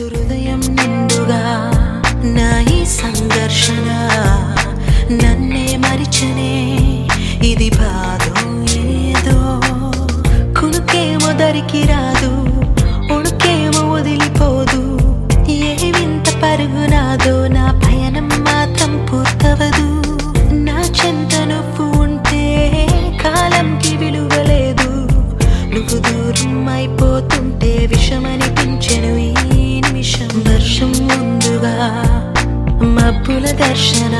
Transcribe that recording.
హృదయం నిండుగా నా ఈ సంఘర్షణ నన్నే మరిచనే ఇది బాధో ఏదో కునుకేమో దరికి రాదు ఉణుకేమో వదిలిపోదు ఏ వింత పరుగునాదో నా పయనం మాత్రం పూర్తవదు నా చెంత నువ్వు ఉంటే కాలంకి విలువలేదు నువ్వు దూరం అయిపోతుంటే విషమనిపించెను ఈ నిమిషం వర్షం ముందుగా మబ్బుల దర్శన